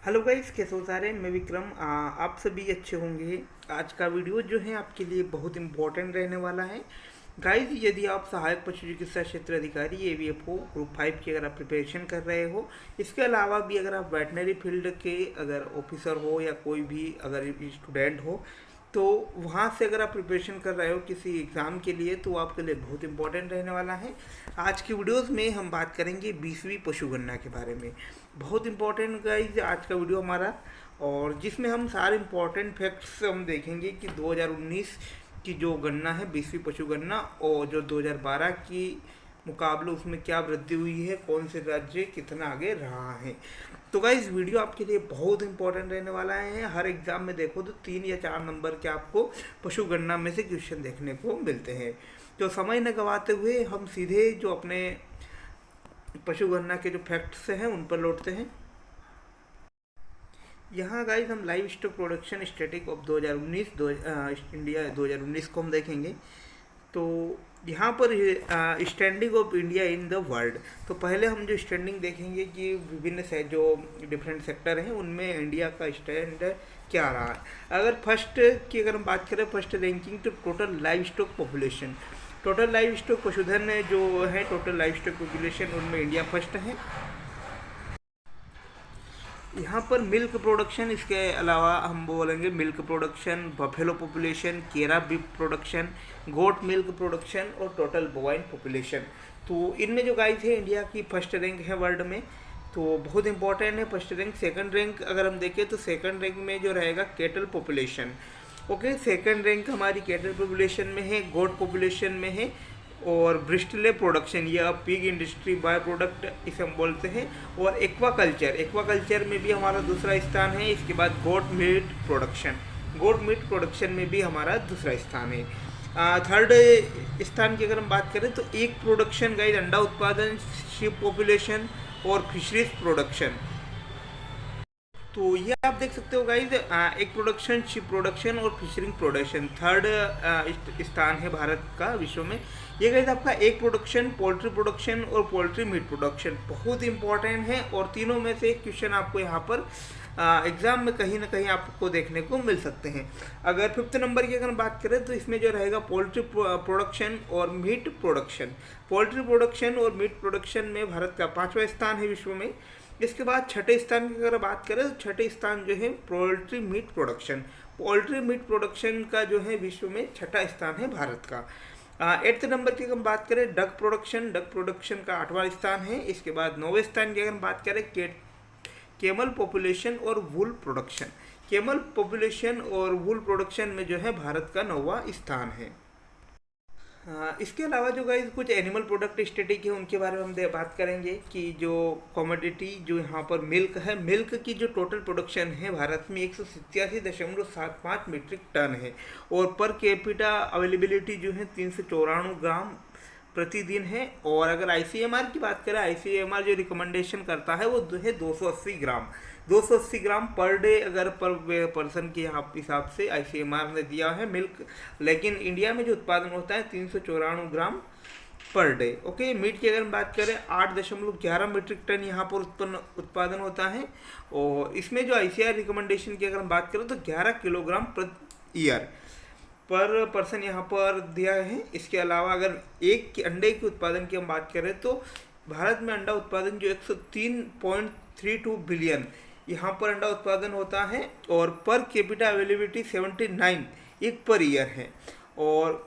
Hello guys, कैसे हो सारे। मैं विक्रम। आप सभी अच्छे होंगे। आज का वीडियो जो है आपके लिए बहुत इंपॉर्टेंट रहने वाला है। गाइस, यदि आप सहायक पशु चिकित्सा क्षेत्र अधिकारी AVF हो ग्रुप 5 की अगर आप प्रिपरेशन कर रहे हो, इसके अलावा भी अगर आप वेटनरी फील्ड के अगर ऑफिसर हो या कोई भी अगर स्टूडेंट हो, तो वहाँ से अगर आप प्रिपरेशन कर रहे हो किसी एग्ज़ाम के लिए, तो आपके लिए बहुत इंपॉर्टेंट रहने वाला है। आज की वीडियोस में हम बात करेंगे 20वीं पशुगणना के बारे में। बहुत इंपॉर्टेंट गाइज आज का वीडियो हमारा, और जिसमें हम सारे इंपॉर्टेंट फैक्ट्स हम देखेंगे कि 2019 की जो गणना है 20वीं पशुगणना, और जो 2012 की मुकाबले उसमें क्या वृद्धि हुई है, कौन से राज्य कितना आगे रहा है। तो गाइज वीडियो आपके लिए बहुत इंपॉर्टेंट रहने वाला है। हर एग्जाम में देखो तो 3 या 4 नंबर के आपको पशुगणना में से क्वेश्चन देखने को मिलते हैं। तो समय न गवाते हुए हम सीधे जो अपने पशुगणना के जो फैक्ट्स हैं उन पर लौटते हैं। यहाँ गाइस हम live stock production static of 2019 India 2019 को हम देखेंगे। तो यहाँ पर standing of India in the world. तो पहले हम जो स्टैंडिंग देखेंगे कि विभिन्न से जो डिफरेंट सेक्टर हैं उनमें इंडिया का स्टैंड क्या रहा है। अगर फर्स्ट की अगर हम बात करें, फर्स्ट रैंकिंग, तो total livestock population, total livestock पशुधन जो है, टोटल लाइव स्टॉक पॉपुलेशन, उनमें इंडिया फर्स्ट है। यहाँ पर मिल्क प्रोडक्शन, इसके अलावा हम बोलेंगे milk production, buffalo population, carabeef production, goat milk production और टोटल बोवाइन पॉपुलेशन। तो इनमें जो गाइस है इंडिया की फर्स्ट रैंक है वर्ल्ड में। तो बहुत इंपॉर्टेंट है फर्स्ट रैंक। सेकंड रैंक अगर हम देखें तो सेकंड रैंक में जो रहेगा kettle population. Okay, second rank हमारी केटल पॉपुलेशन में है, गोट पॉपुलेशन में है, और ब्रिस्टले प्रोडक्शन या पिग इंडस्ट्री बाय प्रोडक्ट इसे हम बोलते हैं, और एक्वाकल्चर, एक्वाकल्चर में भी हमारा दूसरा स्थान है। इसके बाद goat meat production, goat meat production में भी हमारा दूसरा स्थान है। थर्ड स्थान की अगर हम बात करें तो एक प्रोडक्शन गाइस अंडा उत्पादन, शिप पॉपुलेशन और फिशरीज प्रोडक्शन। तो ये आप देख सकते हो गाइज, एक प्रोडक्शन, शिप प्रोडक्शन और फिशरिंग प्रोडक्शन थर्ड स्थान है भारत का विश्व में। ये गाइज आपका एक प्रोडक्शन, पोल्ट्री प्रोडक्शन और पोल्ट्री मीट प्रोडक्शन बहुत इंपॉर्टेंट है, और तीनों में से एक क्वेश्चन आपको यहाँ पर एग्जाम में कहीं ना कहीं आपको देखने को मिल सकते हैं। अगर फिफ्थ नंबर की अगर बात करें तो इसमें जो रहेगा पोल्ट्री प्रोडक्शन और मीट प्रोडक्शन। पोल्ट्री प्रोडक्शन और मीट प्रोडक्शन में भारत का 5वां स्थान है विश्व में। इसके बाद छठे स्थान की अगर बात करें तो छठे स्थान जो है poultry meat production. Poultry meat production का जो है विश्व में छठा स्थान है भारत का। एट्थ नंबर की अगर हम बात करें डक प्रोडक्शन, डक प्रोडक्शन का 8वां स्थान है। इसके बाद 9वें स्थान की अगर हम बात करें केमल पॉपुलेशन और वूल प्रोडक्शन। केमल पॉपुलेशन और वूल प्रोडक्शन में जो है भारत का 9वां स्थान है। इसके अलावा जो गाइस कुछ एनिमल प्रोडक्ट स्टैटिक है उनके बारे में हम बात करेंगे कि जो कमोडिटी जो यहाँ पर मिल्क है, मिल्क की जो टोटल प्रोडक्शन है भारत में 187.75 मीट्रिक टन है, और पर कैपिटा अवेलेबिलिटी जो है 394 ग्राम प्रतिदिन है। और अगर ICMR की बात करें, ICMR जो रिकमेंडेशन करता है वो है 280 ग्राम, 280 ग्राम पर डे अगर पर पर्सन के यहाँ हिसाब से ICMR ने दिया है मिल्क। लेकिन इंडिया में जो उत्पादन होता है 394 ग्राम पर डे। ओके, मीट की अगर हम बात करें 8.11 मीट्रिक टन यहाँ पर उत्पादन होता है, और इसमें जो ICR रिकमेंडेशन की अगर हम बात करें तो 11 किलोग्राम प्रति ईयर पर पर्सन यहाँ पर दिया है। इसके अलावा अगर एक अंडे के उत्पादन की हम बात करें तो भारत में अंडा उत्पादन जो 103.32 बिलियन यहाँ पर अंडा उत्पादन होता है, और पर कैपिटा अवेलेबिलिटी 79 एक पर ईयर है, और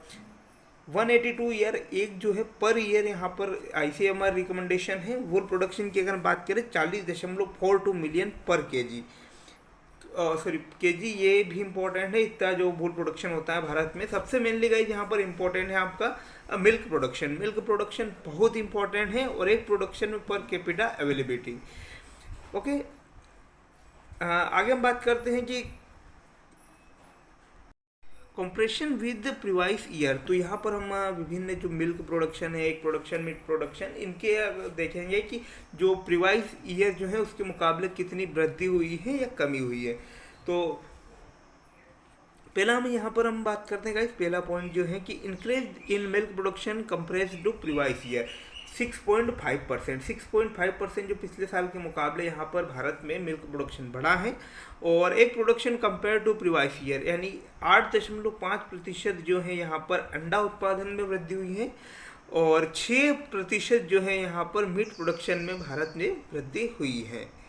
182 ईयर एक जो है पर ईयर यहाँ पर ICMR रिकमेंडेशन है। वूल प्रोडक्शन की अगर बात करें 40.42 मिलियन पर केजी, सॉरी केजी, ये भी इम्पोर्टेंट है। इतना जो वूल प्रोडक्शन होता है भारत में। सबसे मेनली गाइस यहाँ पर इम्पोर्टेंट है आपका मिल्क प्रोडक्शन। मिल्क प्रोडक्शन बहुत इंपॉर्टेंट है, और एक प्रोडक्शन में पर कैपिटा अवेलेबिलिटी। ओके, आगे हम बात करते हैं कि कंपैरिजन विद प्रीवाइस ईयर। तो यहाँ पर हम विभिन्न जो मिल्क प्रोडक्शन है, एक प्रोडक्शन, मीट प्रोडक्शन, इनके देखेंगे कि जो प्रीवाइस ईयर जो है उसके मुकाबले कितनी वृद्धि हुई है या कमी हुई है। तो पहला हम यहाँ पर हम बात करते हैं गाइस, पहला पॉइंट जो है कि increase in milk production compared to previous year. 6.5%। 6.5% जो पिछले साल के मुकाबले यहाँ पर भारत में मिल्क प्रोडक्शन बढ़ा है। और एक production compare to previous year, यानी 8.5% जो है यहाँ पर अंडा उत्पादन में वृद्धि हुई है, और 6% जो है यहाँ पर मीट प्रोडक्शन में भारत में वृद्धि हुई है।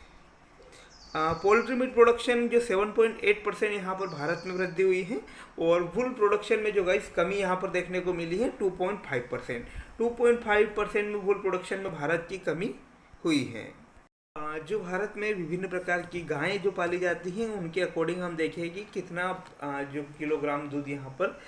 पोल्ट्री मीट प्रोडक्शन जो 7.8% यहाँ पर भारत में वृद्धि हुई है, और वुल प्रोडक्शन में जो गाइस कमी यहाँ पर देखने को मिली है 2.5%। 2.5% में वुल प्रोडक्शन में भारत की कमी हुई है। जो भारत में विभिन्न प्रकार की गायें जो पाली जाती हैं उनके अकॉर्डिंग हम देखें कि कितना जो किलोग्राम दूध यहाँ पर,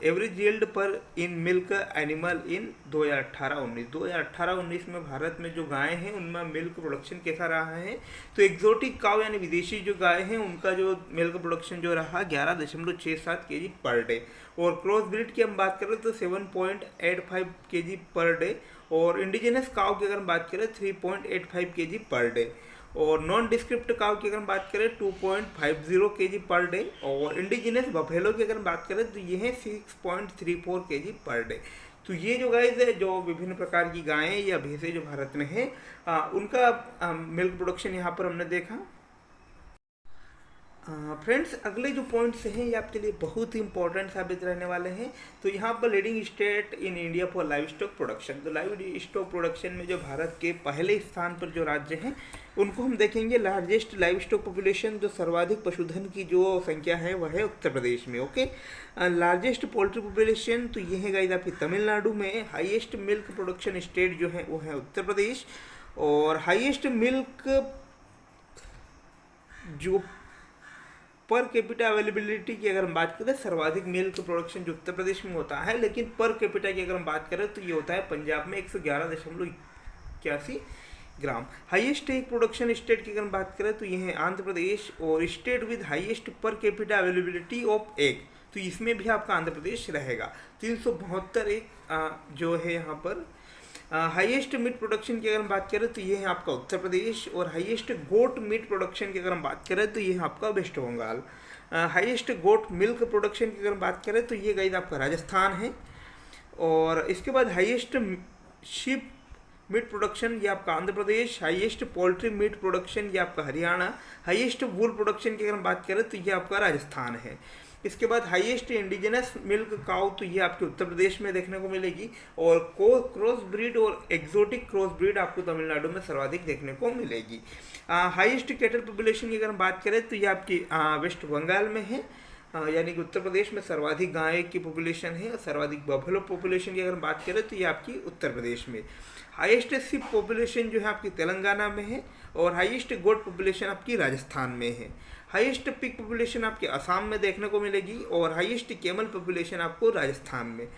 एवरेज यील्ड पर इन मिल्क एनिमल इन 2018-19 में भारत में जो गायें हैं उनमें मिल्क प्रोडक्शन कैसा रहा है। तो एक्जोटिक काव यानी विदेशी जो गाय हैं उनका जो मिल्क प्रोडक्शन जो रहा 11.67 kg पर डे, और क्रॉस ब्रीड की हम बात करें तो 7.85 kg पर डे, और इंडिजिनस काव की अगर हम बात करें 3.85 kg पर डे, और नॉन डिस्क्रिप्ट काव की अगर हम बात करें 2.50 kg पर डे, और इंडिजिनस बफेलो की अगर हम बात करें तो ये है 6.34 kg पर डे। तो ये जो गाइस है जो विभिन्न प्रकार की गायें या भैंसें जो भारत में है उनका मिल्क प्रोडक्शन यहाँ पर हमने देखा। फ्रेंड्स, अगले जो पॉइंट्स हैं ये आपके लिए बहुत ही इंपॉर्टेंट साबित रहने वाले हैं। तो यहाँ पर leading state in India for live stock production, तो लाइव स्टॉक प्रोडक्शन में जो भारत के पहले स्थान पर जो राज्य हैं उनको हम देखेंगे। लार्जेस्ट लाइव स्टॉक पॉपुलेशन, जो सर्वाधिक पशुधन की जो संख्या है वह है उत्तर प्रदेश में। ओके, लार्जेस्ट पोल्ट्री पॉपुलेशन, तो ये है गाइस आपकी तमिलनाडु में। हाईएस्ट मिल्क प्रोडक्शन स्टेट जो है वो है उत्तर प्रदेश, और हाईएस्ट मिल्क जो पर कैपिटा अवेलेबिलिटी की अगर हम बात करें, सर्वाधिक मिल्क प्रोडक्शन जो उत्तर प्रदेश में होता है, लेकिन पर कैपिटा की अगर हम बात करें तो ये होता है पंजाब में 111.81 ग्राम। हाईएस्ट एक प्रोडक्शन स्टेट की अगर हम बात करें तो ये है आंध्र प्रदेश, और state with highest per capita availability of egg, तो इसमें भी आपका आंध्र प्रदेश रहेगा। 372 एक जो है यहाँ पर। हाईएस्ट मीट प्रोडक्शन की अगर हम बात करें तो ये है आपका उत्तर प्रदेश, और हाईएस्ट गोट मीट प्रोडक्शन की अगर हम बात करें तो ये है आपका West Bengal. Highest goat milk production की अगर हम बात करें तो ये गाइस आपका राजस्थान है, और इसके बाद हाईएस्ट शिप मीट प्रोडक्शन ये आपका Andhra Pradesh. Highest poultry meat production ये आपका हरियाणा। हाईएस्ट वूल प्रोडक्शन की अगर हम बात करें तो ये आपका राजस्थान है। इसके बाद हाईएस्ट इंडिजिनस मिल्क काउ, तो ये आपके उत्तर प्रदेश में देखने को मिलेगी, और क्रॉस ब्रीड और एक्जोटिक क्रॉस ब्रीड आपको तमिलनाडु में सर्वाधिक देखने को मिलेगी। हाईएस्ट कैटल पॉपुलेशन की अगर हम बात करें तो ये आपकी वेस्ट बंगाल में है, यानी कि उत्तर प्रदेश में सर्वाधिक गाय की पॉपुलेशन है। सर्वाधिक बफेलो पॉपुलेशन की अगर हम बात करें तो ये आपकी उत्तर प्रदेश में। हाईएस्ट शिप पॉपुलेशन जो है आपकी तेलंगाना में है, और हाईएस्ट गोट पॉपुलेशन आपकी राजस्थान में है। हाईएस्ट पिग पॉपुलेशन आपके असम में देखने को मिलेगी, और हाईएस्ट कैमल पॉपुलेशन आपको राजस्थान में,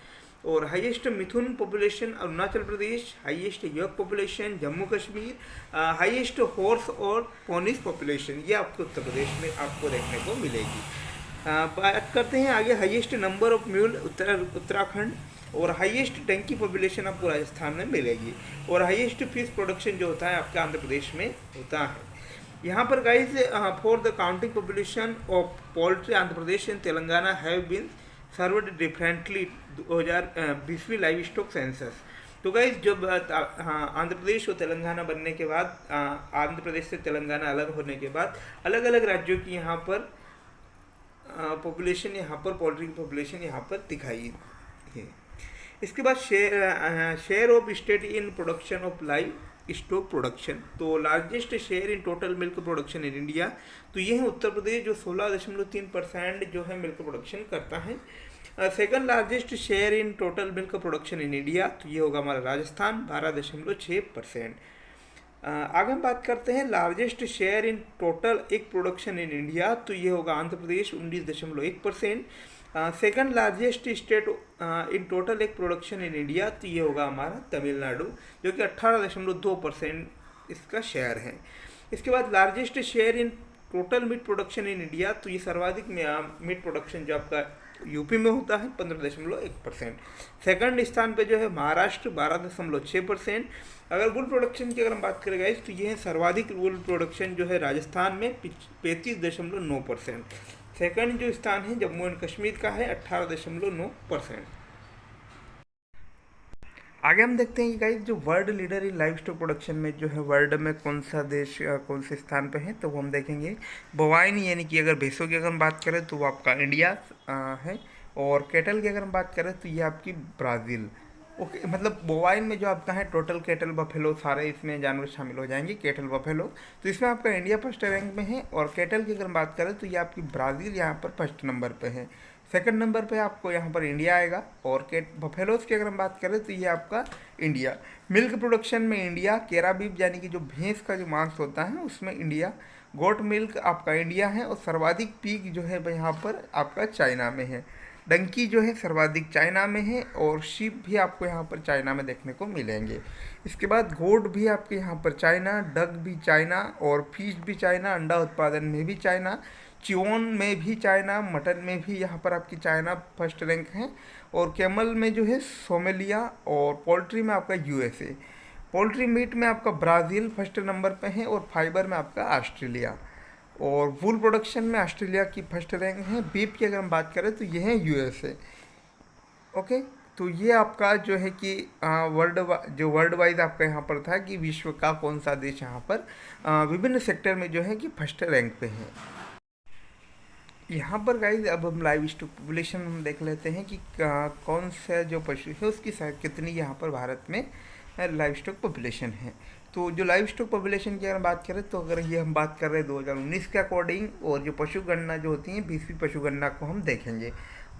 और हाईएस्ट मिथुन पॉपुलेशन अरुणाचल प्रदेश। हाईएस्ट यक population Jammu Kashmir. Highest horse और पोनीस पॉपुलेशन ये आपके उत्तर प्रदेश में आपको देखने को मिलेगी। बात करते हैं आगे highest number of mule Uttarakhand, और हाईएस्ट टंकी पॉपुलेशन आपको राजस्थान में मिलेगी, और हाईएस्ट फिश प्रोडक्शन जो होता है आपके आंध्र प्रदेश में होता है। यहाँ पर guys for the counting population of poultry Andhra Pradesh and Telangana have been served differently 2020वीं लाइव स्टॉक सेंसस। तो गाइस जब आंध्र प्रदेश और तेलंगाना बनने के बाद, आंध्र प्रदेश से तेलंगाना अलग होने के बाद अलग अलग राज्यों की यहाँ पर पॉपुलेशन, यहाँ पर पोल्ट्री की पॉपुलेशन यहाँ पर दिखाई है। इसके बाद share of state in production of livestock production, तो largest share in total milk production in India, तो ये है उत्तर प्रदेश जो 16.3% जो है मिल्क प्रोडक्शन करता है। Second largest share in total milk production in India, तो ये होगा हमारा राजस्थान 12.6%। आगे हम बात करते हैं largest share in total egg production in India, तो ये होगा Andhra Pradesh 19.1%। Second largest state in total egg production in India, तो ये होगा हमारा तमिलनाडु जो कि 18.2% इसका शेयर है। इसके बाद largest share in total meat production in India, तो ये सर्वाधिक मीट प्रोडक्शन जो आपका यूपी में होता है 15.1%। सेकंड स्थान पे जो है महाराष्ट्र 12.6%। अगर वुल प्रोडक्शन की अगर हम बात करें गाइस, तो ये है सर्वाधिक वुल प्रोडक्शन जो है राजस्थान में 35.9%। सेकंड जो स्थान है जम्मू एंड कश्मीर का है 18.9%। आगे हम देखते हैं कि गाइस जो world leader in live stock production में जो है वर्ल्ड में कौन सा देश कौन से स्थान पे है, तो वो हम देखेंगे बोवाइन यानी कि अगर भैंसों की अगर हम बात करें तो वो आपका इंडिया है, और कैटल की अगर हम बात करें तो ये आपकी ब्राज़ील। ओके, मतलब बोवाइन में जो आपका है टोटल कैटल बफेलो सारे इसमें जानवर शामिल हो जाएंगे, कैटल बफेलो, तो इसमें आपका इंडिया फर्स्ट रैंक में है, और कैटल की अगर हम बात करें तो ये आपकी ब्राज़ील यहाँ पर फर्स्ट नंबर पे है। सेकंड नंबर पे आपको यहाँ पर इंडिया आएगा, और कैट बफेलोस की अगर हम बात करें तो ये आपका इंडिया। मिल्क प्रोडक्शन में इंडिया, केराबीफ यानी कि जो भैंस का जो मांस होता है उसमें इंडिया, गोट मिल्क आपका इंडिया है, और सर्वाधिक पीक जो है यहाँ पर आपका चाइना में है। डंकी जो है सर्वाधिक चाइना में है, और शीप भी आपको यहाँ पर चाइना में देखने को मिलेंगे। इसके बाद गोट भी आपके यहाँ पर चाइना, डक भी चाइना, और फिश भी चाइना, अंडा उत्पादन में भी चाइना, चिओन में भी चाइना, मटन में भी यहाँ पर आपकी चाइना फर्स्ट रैंक है, और कैमल में जो है सोमालिया, और पोल्ट्री में आपका यूएसए। पोल्ट्री मीट में आपका ब्राज़ील फर्स्ट नंबर पे है, और फाइबर में आपका ऑस्ट्रेलिया, और वूल प्रोडक्शन में ऑस्ट्रेलिया की फर्स्ट रैंक है। बीफ की अगर हम बात करें तो ये है यूएसए। ओके, तो ये आपका जो है कि वर्ल्ड वाइज आपका यहाँ पर था कि विश्व का कौन सा देश यहाँ पर विभिन्न सेक्टर में जो है कि फर्स्ट रैंक पे है। यहाँ पर गाइज अब हम लाइव स्टॉक पॉपुलेशन हम देख लेते हैं कि कौन सा जो पशु है उसकी कितनी यहाँ पर भारत में लाइव स्टॉक पॉपुलेशन है। तो जो लाइव स्टॉक पॉपुलेशन की अगर बात करें तो अगर ये हम बात कर रहे हैं 2019 के अकॉर्डिंग, और जो पशु गणना जो होती है 20वीं पशु गणना को हम देखेंगे,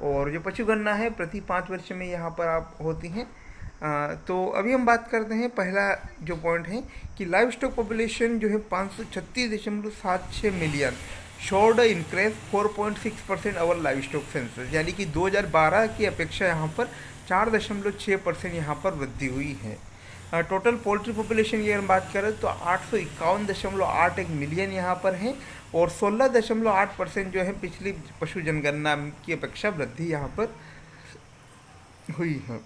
और जो पशु गणना है प्रति 5 वर्ष में यहाँ पर आप होती हैं। तो अभी हम बात करते हैं, पहला जो पॉइंट है कि लाइव स्टॉक पॉपुलेशन जो है 536.76 million showed increase 4.6% our live stock census, यानी कि 2012 की अपेक्षा यहाँ पर 4.6% यहाँ पर वृद्धि हुई है। टोटल पोल्ट्री पॉपुलेशन की अगर बात करें तो 851.81 मिलियन यहाँ पर है, और 16.8% जो है पिछली पशु जनगणना की अपेक्षा वृद्धि यहाँ पर हुई है।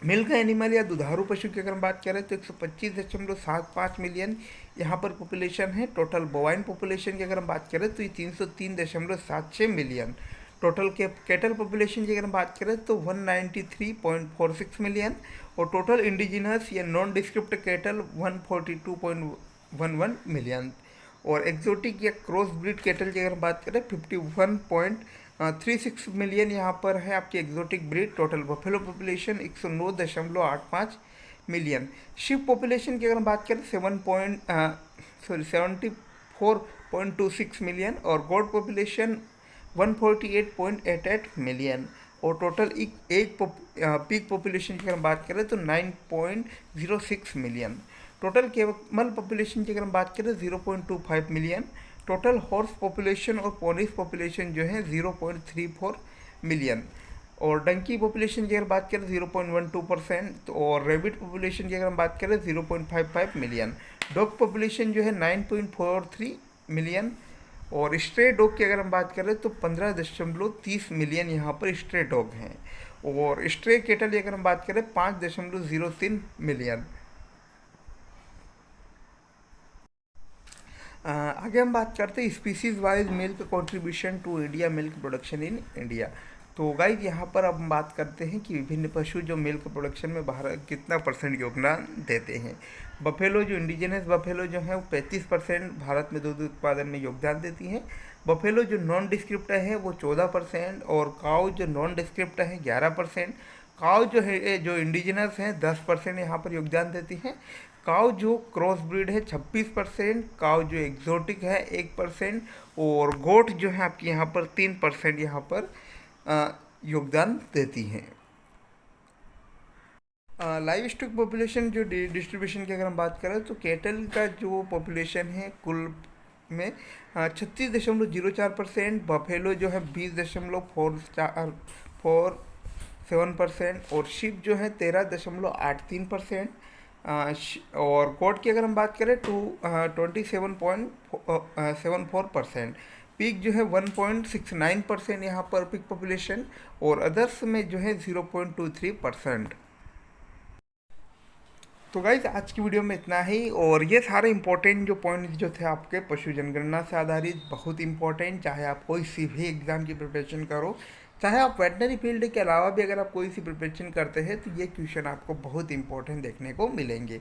मिल्क एनिमल या दुधारू पशु की अगर हम बात करें तो 125.75 मिलियन यहाँ पर पॉपुलेशन है। टोटल बोवाइन पॉपुलेशन की अगर हम बात करें तो ये 303.76 मिलियन। टोटल कैटल पॉपुलेशन की अगर हम बात करें तो 193.46 मिलियन, और टोटल इंडिजिनस या नॉन डिस्क्रिप्ट कैटल 142.11 मिलियन, और एक्जोटिक या क्रॉस ब्रीड कैटल की अगर हम बात करें 51.36 मिलियन यहाँ पर है आपकी exotic breed. Total buffalo population 109.85 million. Ship population की अगर हम बात करें 74.26 मिलियन, और गोट पॉपुलेशन 148.88 मिलियन, और टोटल एक पीक पॉपुलेशन की अगर हम बात करें तो 9.06 मिलियन। टोटल कैमल पॉपुलेशन की अगर हम बात करें 0.25 मिलियन। टोटल हॉर्स पॉपुलेशन और पोनीस पॉपुलेशन जो है 0.34 मिलियन, और डंकी पॉपुलेशन की अगर बात करें 0.12%, और रेबिट पॉपुलेशन की अगर हम बात करें 0.55 मिलियन। डॉग पॉपुलेशन जो है 9.43 मिलियन, और स्ट्रे डॉग की अगर हम बात करें तो 15.30 मिलियन यहाँ पर स्ट्रे डॉग हैं, और स्ट्रे कैटल की अगर हम बात करें 5.03 मिलियन। आगे हम बात करते हैं species wise milk contribution to India milk production in India. तो गाइज यहाँ पर अब हम बात करते हैं कि विभिन्न पशु जो मिल्क प्रोडक्शन में भारत कितना % योगदान देते हैं। बफेलो जो इंडिजिनस बफेलो जो है वो 35% भारत में दूध उत्पादन में योगदान देती हैं। बफेलो जो नॉन डिस्क्रिप्ट है वो 14%, और काऊ जो नॉन डिस्क्रिप्ट है 11%। काऊ जो है जो इंडिजिनस है 10% यहाँ पर योगदान देती हैं। काऊ जो क्रॉस ब्रीड है 26%, काऊ जो एग्जोटिक है 1%, और गोट जो है आपकी यहाँ पर 3% यहाँ पर योगदान देती हैं। लाइव स्टॉक पॉपुलेशन जो डिस्ट्रीब्यूशन की अगर हम बात करें तो कैटल का जो पॉपुलेशन है कुल में 36.04%, बफेलो जो है 20.47%, और शिप जो है 13.83%, और गोट की अगर हम बात करें तो 27.74%। पीक जो है 1.69% यहाँ पर पीक पॉपुलेशन, और अदर्स में जो है 0.23%। तो गाइज आज की वीडियो में इतना ही, और ये सारे इंपॉर्टेंट जो पॉइंट जो थे आपके पशु जनगणना से आधारित बहुत इंपॉर्टेंट, चाहे आप कोई सी भी एग्ज़ाम की प्रिपरेशन करो, चाहे आप वेटनरी फील्ड के अलावा भी अगर आप कोई सी प्रिपरेशन करते हैं तो ये क्वेश्चन आपको बहुत इंपॉर्टेंट देखने को मिलेंगे।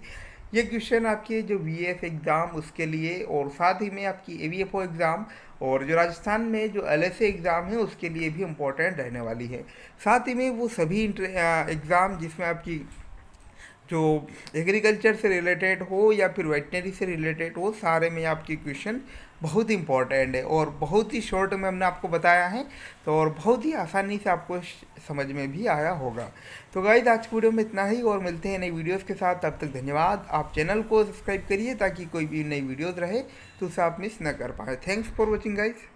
ये क्वेश्चन आपके जो वीएएफ एग्ज़ाम उसके लिए और साथ ही में आपकी एवीएफओ एग्ज़ाम और जो राजस्थान में जो एलएसए एग्ज़ाम है उसके लिए भी इम्पोर्टेंट रहने वाली है। साथ ही में वो सभी एग्ज़ाम जिसमें आपकी जो एग्रीकल्चर से रिलेटेड हो या फिर वेटनरी से रिलेटेड हो, सारे में आपकी क्वेश्चन बहुत इंपॉर्टेंट है और बहुत ही शॉर्ट में हमने आपको बताया है तो और बहुत ही आसानी से आपको समझ में भी आया होगा। तो गाइस आज की वीडियो में इतना ही और मिलते हैं नई वीडियोस के साथ। तब तक धन्यवाद। आप चैनल को सब्सक्राइब करिए ताकि कोई भी नई वीडियोस रहे तो उसे आप मिस न कर पाए। Thanks for watching guys.